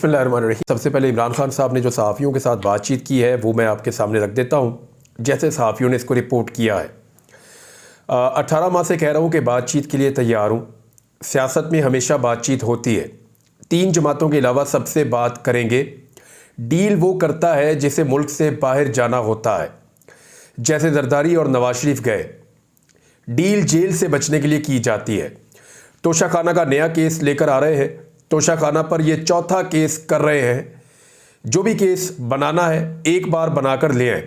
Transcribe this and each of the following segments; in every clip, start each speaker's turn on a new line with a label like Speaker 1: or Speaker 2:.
Speaker 1: बिस्मिल्लाहिर्रहमानिर्रहीम। सबसे पहले इमरान खान साहब ने जो सहाफ़ियों के साथ बातचीत की है वो मैं आपके सामने रख देता हूँ, जैसे सहाफ़ियों ने इसको रिपोर्ट किया है। 18 माह से कह रहा हूँ कि बातचीत के लिए तैयार हूँ। सियासत में हमेशा बातचीत होती है। 3 जमातों के अलावा सबसे बात करेंगे। डील वो करता है जिसे मुल्क से बाहर जाना होता है, जैसे जरदारी और नवाज शरीफ गए। डील जेल से बचने के लिए की जाती है। तोशाखाना का नया केस लेकर आ रहे हैं। तोशाखाना पर ये चौथा केस कर रहे हैं। जो भी केस बनाना है एक बार बनाकर ले आए।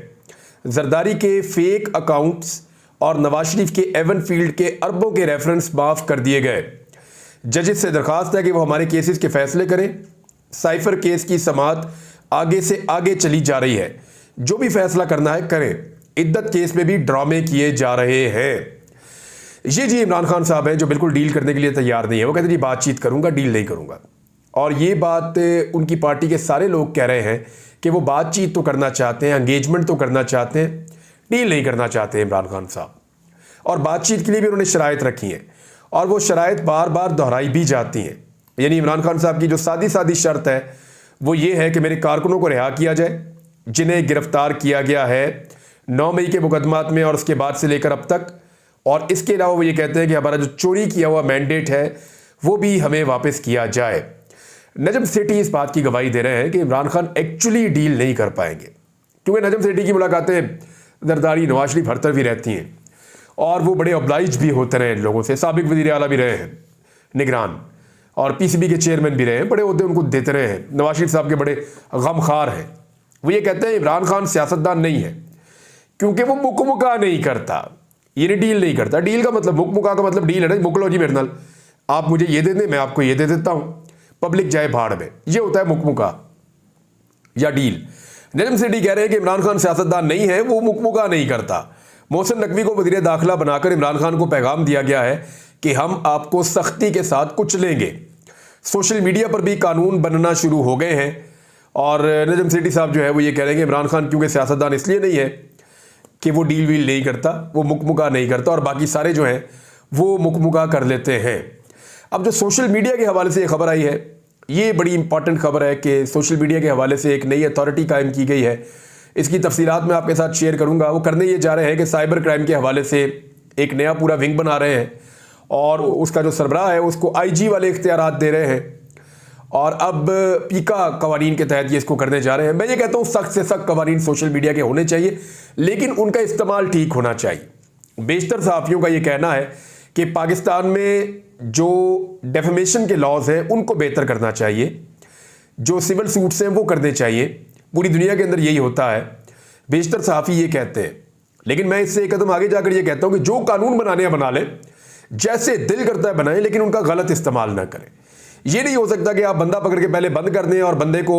Speaker 1: जरदारी के फेक अकाउंट्स और नवाज शरीफ के एवन फील्ड के अरबों के रेफरेंस माफ़ कर दिए गए। जजेस से दरखास्त है कि वो हमारे केसेस के फैसले करें। साइफर केस की समाअत आगे से आगे चली जा रही है। जो भी फैसला करना है करें। इद्दत केस में भी ड्रामे किए जा रहे हैं। ये जी इमरान खान साहब हैं जो बिल्कुल डील करने के लिए तैयार नहीं है। वो कहते हैं जी बातचीत करूंगा, डील नहीं करूंगा। और ये बात उनकी पार्टी के सारे लोग कह रहे हैं कि वो बातचीत तो करना चाहते हैं, एंगेजमेंट तो करना चाहते हैं, डील नहीं करना चाहते इमरान खान साहब। और बातचीत के लिए भी उन्होंने शराइत रखी हैं और वो शराइत बार बार दोहराई भी जाती हैं। यानी इमरान खान साहब की जो सादी सादी शर्त है वो ये है कि मेरे कारकुनों को रिहा किया जाए जिन्हें गिरफ्तार किया गया है 9 मई के मुकदमात में और उसके बाद से लेकर अब तक। और इसके अलावा वो ये कहते हैं कि हमारा जो चोरी किया हुआ मैंडेट है वो भी हमें वापस किया जाए। नजम सेठी इस बात की गवाही दे रहे हैं कि इमरान खान एक्चुअली डील नहीं कर पाएंगे, क्योंकि नजम सेठी की मुलाकातें जरदारी नवाज शरीफ हर तरफ ही रहती हैं और वो बड़े ऑब्लाइज भी होते रहे लोगों से। साबिक वज़ीर आला भी रहे हैं, निगरान, और पीसीबी के चेयरमैन भी रहे हैं। बड़े ओहदे उनको देते रहे हैं। नवाज शरीफ साहब के बड़े गमखार हैं। वो ये कहते हैं इमरान खान सियासतदान नहीं है क्योंकि वो मुकमुका नहीं करता, ये डील नहीं करता। डील का मतलब मुकमुका का मतलब डील है ना, मुकलो जी मेरे नाल, आप मुझे ये दे दें मैं आपको ये दे देता हूं, पब्लिक जाए भाड़ में। ये होता है मुकमुका या डील। नजम सेठी कह रहे हैं कि इमरान खान सियासतदान नहीं है, वो मुकमुका नहीं करता। मोहसिन नकवी को वज़ीर दाखिला बनाकर इमरान खान को पैगाम दिया गया है कि हम आपको सख्ती के साथ कुचलेंगे। सोशल मीडिया पर भी कानून बनना शुरू हो गए हैं और नजम सेठी साहब जो है वो ये कह रहे हैं कि इमरान खान क्योंकि सियासतदान इसलिए नहीं है कि वो डील वील नहीं करता, वो मुकमुका नहीं करता, और बाकी सारे जो हैं वो मुकमुका कर लेते हैं। अब जो सोशल मीडिया के हवाले से ये खबर आई है, ये बड़ी इंपॉर्टेंट खबर है कि सोशल मीडिया के हवाले से एक नई अथॉरिटी कायम की गई है। इसकी तफसीलात मैं आपके साथ शेयर करूंगा। वो करने ये जा रहे हैं कि साइबर क्राइम के हवाले से एक नया पूरा विंग बना रहे हैं और उसका जो सरबराह है उसको IG वाले इख्तियारात दे रहे हैं और अब पीका कवानीन के तहत ये इसको करने जा रहे हैं। मैं ये कहता हूँ सख्त से सख्त कवानीन सोशल मीडिया के होने चाहिए, लेकिन उनका इस्तेमाल ठीक होना चाहिए। बेशतर सहाफ़ियों का ये कहना है कि पाकिस्तान में जो डेफेमेशन के लॉज हैं उनको बेहतर करना चाहिए, जो सिविल सूट्स हैं वो करने चाहिए। पूरी दुनिया के अंदर यही होता है, बेशतर सहाफ़ी ये कहते हैं। लेकिन मैं इससे एक कदम आगे जाकर ये कहता हूँ कि जो कानून बनाने बना लें, जैसे दिल करता है बनाएं, लेकिन उनका गलत इस्तेमाल ना करें। ये नहीं हो सकता कि आप बंदा पकड़ के पहले बंद कर दें और बंदे को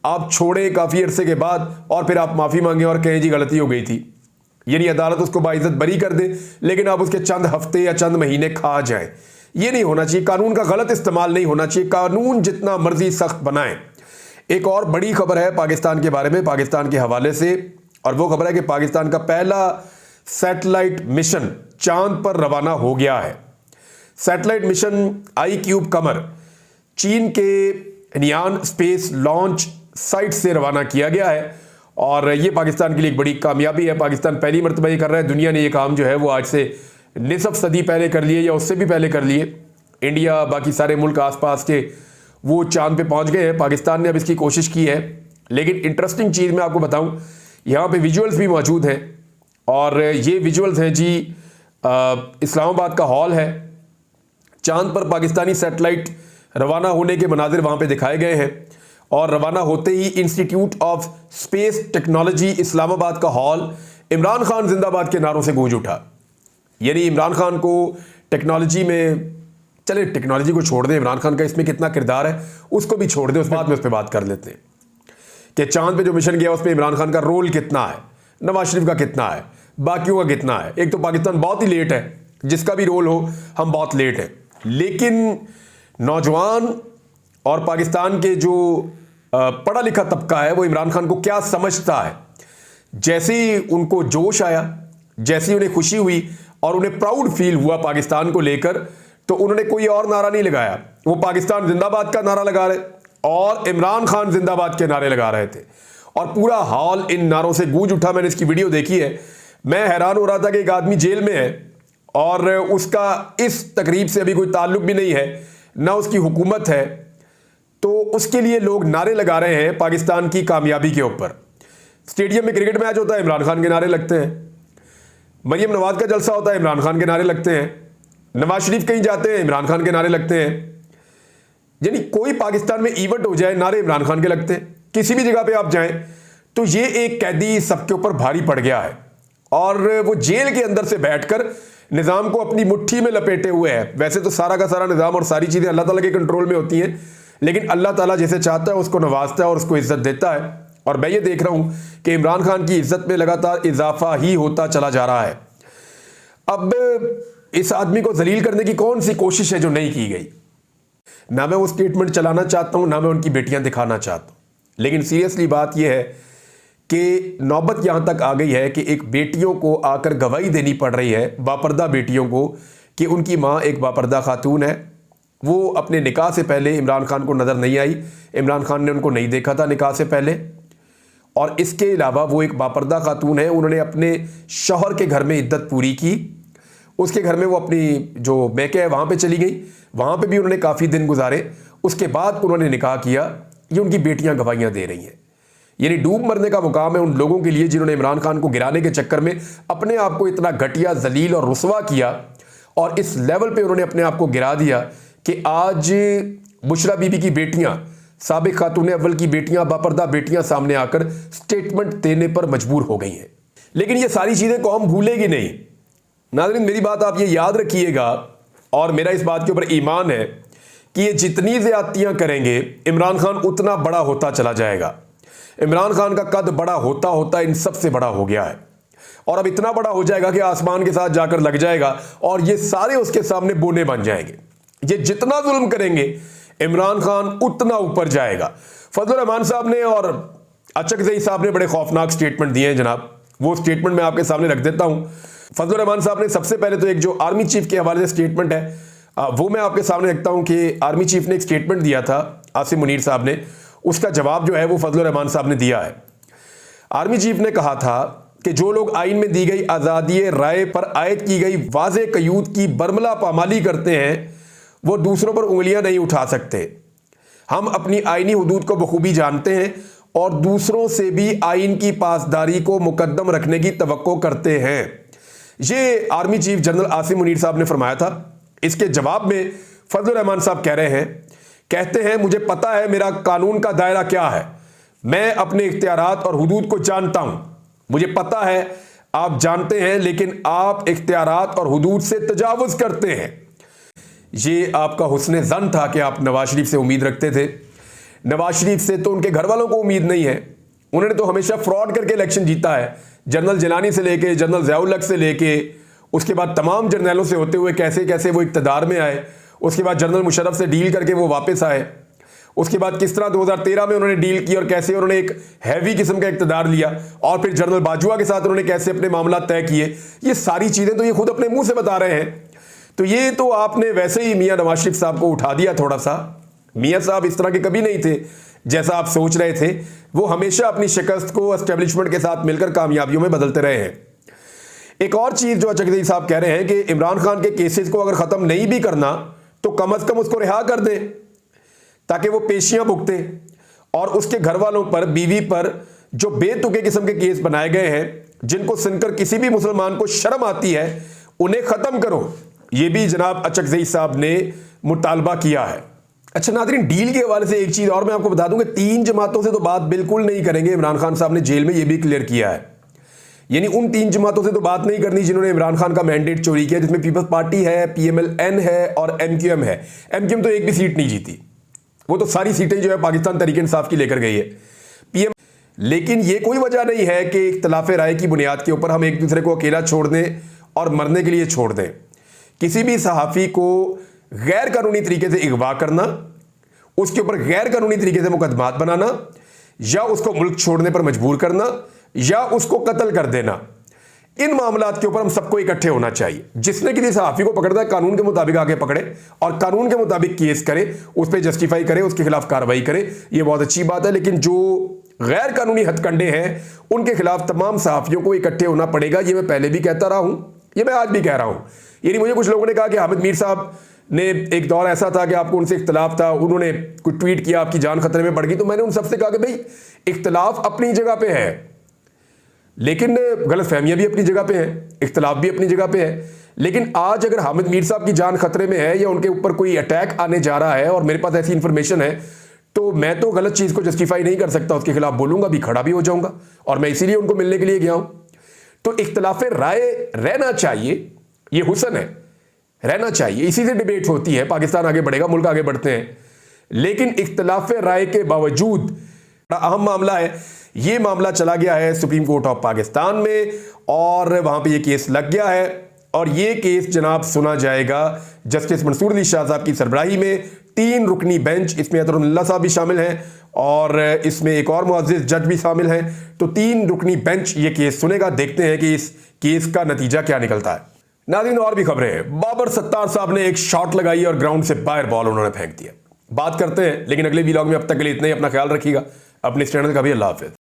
Speaker 1: आप छोड़ें काफ़ी अरसे के बाद और फिर आप माफ़ी मांगें और कहें जी गलती हो गई थी। यानी अदालत उसको बाइज्जत बरी कर दे, लेकिन आप उसके चंद हफ्ते या चंद महीने खा जाएं। ये नहीं होना चाहिए। कानून का गलत इस्तेमाल नहीं होना चाहिए। कानून जितना मर्जी सख्त बनाएं। एक और बड़ी खबर है पाकिस्तान के बारे में, पाकिस्तान के हवाले से, और वो खबर है कि पाकिस्तान का पहला सैटेलाइट मिशन चांद पर रवाना हो गया है। सैटेलाइट मिशन ICube कमर चीन के नियान स्पेस लॉन्च साइट से रवाना किया गया है और ये पाकिस्तान के लिए एक बड़ी कामयाबी है। पाकिस्तान पहली मरतबा ये कर रहा है। दुनिया ने ये काम जो है वो आज से निसफ सदी पहले कर लिए या उससे भी पहले कर लिए। इंडिया, बाकी सारे मुल्क आसपास के वो चांद पे पहुंच गए हैं। पाकिस्तान ने अब इसकी कोशिश की है। लेकिन इंटरेस्टिंग चीज़ मैं आपको बताऊं, यहाँ पे विजुअल्स भी मौजूद हैं और ये विजुअल्स हैं जी इस्लामाबाद का हॉल है। चांद पर पाकिस्तानी सैटेलाइट रवाना होने के मनाजिर वहाँ पे दिखाए गए हैं और रवाना होते ही institute of space technology Islamabad का हॉल इमरान खान जिंदाबाद के नारों से गूंज उठा। यानी इमरान खान को टेक्नोलॉजी में, चले टेक्नोलॉजी को छोड़ दें, इमरान खान का इसमें कितना किरदार है उसको भी छोड़ दें, उस बात में उस पर बात कर लेते हैं कि चांद पे जो मिशन गया उसमें इमरान खान का रोल कितना है, नवाज शरीफ का कितना है, बाकियों का कितना है। एक तो पाकिस्तान बहुत ही लेट है, जिसका भी रोल हो हम बहुत लेट हैं। लेकिन नौजवान और पाकिस्तान के जो पढ़ा लिखा तबका है वो इमरान खान को क्या समझता है। जैसे ही उनको जोश आया, जैसे ही उन्हें खुशी हुई और उन्हें प्राउड फील हुआ पाकिस्तान को लेकर, तो उन्होंने कोई और नारा नहीं लगाया, वो पाकिस्तान जिंदाबाद का नारा लगा रहे। और इमरान खान जिंदाबाद के नारे लगा रहे थे और पूरा हॉल इन नारों से गूंज उठा। मैंने इसकी वीडियो देखी है, मैं हैरान हो रहा था कि एक आदमी जेल में है और उसका इस तकरीब से अभी कोई ताल्लुक भी नहीं है, ना उसकी हुकूमत है, तो उसके लिए लोग नारे लगा रहे हैं पाकिस्तान की कामयाबी के ऊपर। स्टेडियम में क्रिकेट मैच होता है, इमरान खान के नारे लगते हैं। मरियम नवाज का जलसा होता है, इमरान खान के नारे लगते हैं। नवाज शरीफ कहीं जाते हैं, इमरान खान के नारे लगते हैं। यानी कोई पाकिस्तान में इवेंट हो जाए, नारे इमरान खान के लगते हैं। किसी भी जगह पे आप जाएं तो ये एक कैदी सबके ऊपर भारी पड़ गया है और वो जेल के अंदर से बैठकर निज़ाम को अपनी मुट्ठी में लपेटे हुए है। वैसे तो सारा का सारा निज़ाम और सारी चीज़ें अल्लाह ताला के कंट्रोल में होती हैं, लेकिन अल्लाह ताला जैसे चाहता है उसको नवाजता है और उसको इज्जत देता है। और मैं ये देख रहा हूँ कि इमरान खान की इज्जत में लगातार इजाफा ही होता चला जा रहा है। अब इस आदमी को जलील करने की कौन सी कोशिश है जो नहीं की गई? ना मैं वो स्टेटमेंट चलाना चाहता हूँ, ना मैं उनकी बेटियां दिखाना चाहता हूँ, लेकिन सीरियसली बात यह है कि नौबत यहां तक आ गई है कि एक बेटियों को आकर गवाही देनी पड़ रही है, बापर्दा बेटियों को, कि उनकी मां एक बापर्दा खातून है। वो अपने निकाह से पहले इमरान खान को नज़र नहीं आई, इमरान खान ने उनको नहीं देखा था निकाह से पहले, और इसके अलावा वो एक बापर्दा खातून है। उन्होंने अपने शौहर के घर में इद्दत पूरी की, उसके घर में वो अपनी जो मैके है वहाँ पे चली गई, वहाँ पे भी उन्होंने काफ़ी दिन गुजारे, उसके बाद उन्होंने निकाह किया। ये उनकी बेटियां गवाहियां दे रही हैं। यानी डूब मरने का मुकाम है उन लोगों के लिए जिन्होंने इमरान खान को गिराने के चक्कर में अपने आप को इतना घटिया, जलील और रुसवा किया और इस लेवल पे उन्होंने अपने आप को गिरा दिया कि आज बुशरा बीबी की बेटियां, साबिक खातून अव्वल की बेटियां, बापर्दा बेटियां सामने आकर स्टेटमेंट देने पर मजबूर हो गई हैं। लेकिन ये सारी चीज़ें कौम भूलेगी नहीं। नाज़रीन, मेरी बात आप ये याद रखिएगा और मेरा इस बात के ऊपर ईमान है कि ये जितनी ज़्यादतियाँ करेंगे इमरान खान उतना बड़ा होता चला जाएगा। इमरान खान का कद बड़ा होता होता इन सब से बड़ा हो गया है और अब इतना बड़ा हो जाएगा कि आसमान के साथ जाकर लग जाएगा और ये सारे उसके सामने बोने बन जाएंगे। ये जितना जुल्म करेंगे इमरान खान उतना ऊपर जाएगा। फजल रहमान साहब ने और अचकज़ई साहब ने बड़े खौफनाक स्टेटमेंट दिए हैं जनाब, वो स्टेटमेंट मैं आपके सामने रख देता हूँ। फजल रहमान साहब ने सबसे पहले तो एक जो आर्मी चीफ के हवाले से स्टेटमेंट है वो मैं आपके सामने रखता हूं कि आर्मी चीफ ने एक स्टेटमेंट दिया था आसिम मुनीर साहब ने, उसका जवाब जो है वो फजल रहमान साहब ने दिया है। आर्मी चीफ ने कहा था कि जो लोग आइन में दी गई आज़ादी राय पर आयद की गई वाज़े क़यूद की बरमला पामाली करते हैं वो दूसरों पर उंगलियां नहीं उठा सकते। हम अपनी आइनी हुदूद को बखूबी जानते हैं और दूसरों से भी आइन की पासदारी को मुकद्दम रखने की तवक्को करते हैं। ये army chief general Asim Munir साहब ने फरमाया था। इसके जवाब में फजल रहमान साहब कह रहे हैं, कहते हैं मुझे पता है मेरा कानून का दायरा क्या है, मैं अपने इख्तियारात और हुदूद को जानता हूं। मुझे पता है आप जानते हैं, लेकिन आप इख्तियारात और हुदूद से तजावुज़ करते हैं। ये आपका हुस्न ज़न था कि आप नवाज शरीफ से उम्मीद रखते थे। नवाज शरीफ से तो उनके घर वालों को उम्मीद नहीं है, उन्होंने तो हमेशा फ्रॉड करके इलेक्शन जीता है। जनरल जिलानी से लेके, जनरल ज़ियाउल हक से लेके, उसके बाद तमाम जर्नलों से होते हुए कैसे कैसे वो इक़्तिदार में आए, उसके बाद जनरल मुशर्रफ से डील करके वो वापस आए, उसके बाद किस तरह 2013 में उन्होंने डील की और कैसे उन्होंने एक हैवी किस्म का इक़्तिदार लिया, और फिर जनरल बाजवा के साथ उन्होंने कैसे अपने मामला तय किए। ये सारी चीज़ें तो ये खुद अपने मुंह से बता रहे हैं। तो ये तो आपने वैसे ही मियाँ नवाज शरीफ साहब को उठा दिया थोड़ा सा। मियाँ साहब इस तरह के कभी नहीं थे जैसा आप सोच रहे थे। वो हमेशा अपनी शिकस्त को एस्टेब्लिशमेंट के साथ मिलकर कामयाबियों में बदलते रहे हैं। एक और चीज़ जो अचकज़ई साहब कह रहे हैं कि इमरान खान के केसेस को अगर ख़त्म नहीं भी करना तो कम अज़ कम उसको रिहा कर दें ताकि वो पेशियां भुगते, और उसके घर वालों पर, बीवी पर जो बेतुके किस्म के केस बनाए गए हैं जिनको सुनकर किसी भी मुसलमान को शर्म आती है, उन्हें ख़त्म करो। ये भी जनाब अचकज़ई साहब ने मुतालबा किया है। अच्छा नाज़रीन, डील के हवाले से एक चीज़ और मैं आपको बता दूं कि 3 जमातों से तो बात बिल्कुल नहीं करेंगे। इमरान खान साहब ने जेल में ये भी क्लियर किया है, यानी उन 3 जमातों से तो बात नहीं करनी जिन्होंने इमरान खान का मैंडेट चोरी किया, जिसमें पीपल्स पार्टी है, PMLN है और MQM है। MQM तो एक भी सीट नहीं जीती, वो तो सारी सीटें जो है पाकिस्तान तहरीक इंसाफ की लेकर गई है। PM, लेकिन ये कोई वजह नहीं है कि इख्तिलाफ राय की बुनियाद के ऊपर हम एक दूसरे को अकेला छोड़ दें और मरने के लिए छोड़ दें। किसी भी सहाफ़ी को गैर कानूनी तरीके से अगवा करना, उसके ऊपर गैर कानूनी तरीके से मुकदमात बनाना, या उसको मुल्क छोड़ने पर मजबूर करना, या उसको कत्ल कर देना, इन मामलात के ऊपर हम सबको इकट्ठे होना चाहिए। जिसने किसी सहाफी को पकड़ता है कानून के मुताबिक आगे पकड़े और कानून के मुताबिक केस करे, उस पर जस्टिफाई करे, उसके खिलाफ कार्रवाई करे, ये बहुत अच्छी बात है। लेकिन जो गैर कानूनी हथकंडे हैं उनके खिलाफ तमाम सहाफियों को इकट्ठे होना पड़ेगा। ये मैं पहले भी कहता रहा हूं, ये मैं आज भी कह रहा हूं। यानी मुझे कुछ लोगों ने कहा कि हामिद मीर साहब ने एक दौर ऐसा था कि आपको उनसे इख्तलाफ था, उन्होंने कुछ ट्वीट किया, आपकी जान खतरे में पड़ गई। तो मैंने उन सबसे कहा कि भाई इख्तलाफ अपनी जगह पे है, लेकिन गलतफहमियां भी अपनी जगह पे हैं, इख्तलाफ भी अपनी जगह पे है। लेकिन आज अगर हामिद मीर साहब की जान खतरे में है या उनके ऊपर कोई अटैक आने जा रहा है और मेरे पास ऐसी इंफॉर्मेशन है, तो मैं तो गलत चीज को जस्टिफाई नहीं कर सकता, उसके खिलाफ बोलूंगा भी, खड़ा भी हो जाऊंगा। और मैं इसीलिए उनको मिलने के लिए गया हूं। तो इख्तलाफ राय रहना चाहिए, ये हुस्न है, रहना चाहिए। इसी से डिबेट होती है, पाकिस्तान आगे बढ़ेगा, मुल्क आगे बढ़ते हैं। लेकिन इख्तलाफ राय के बावजूद बड़ा अहम मामला है, ये मामला चला गया है सुप्रीम कोर्ट ऑफ पाकिस्तान में और वहां पे ये केस लग गया है। और ये केस जनाब सुना जाएगा जस्टिस मंसूर अली शाह साहब की सरबराही में, 3 रुकनी बेंच, इसमें अतरुल्लाह साहब भी शामिल हैं और इसमें एक और मुअज़्ज़िज़ जज भी शामिल हैं। तो 3 रुकनी बेंच ये केस सुनेगा। देखते हैं कि इस केस का नतीजा क्या निकलता है। नाज़रीन, और भी खबरें हैं। बाबर सत्तार साहब ने एक शॉट लगाई और ग्राउंड से बाहर बॉल उन्होंने फेंक दिया। बात करते हैं, लेकिन अगले वीलॉग में। अब तक के लिए इतना ही। अपना ख्याल रखिएगा, अपने इस चैनल का भी। अल्लाह हाफ़िज़।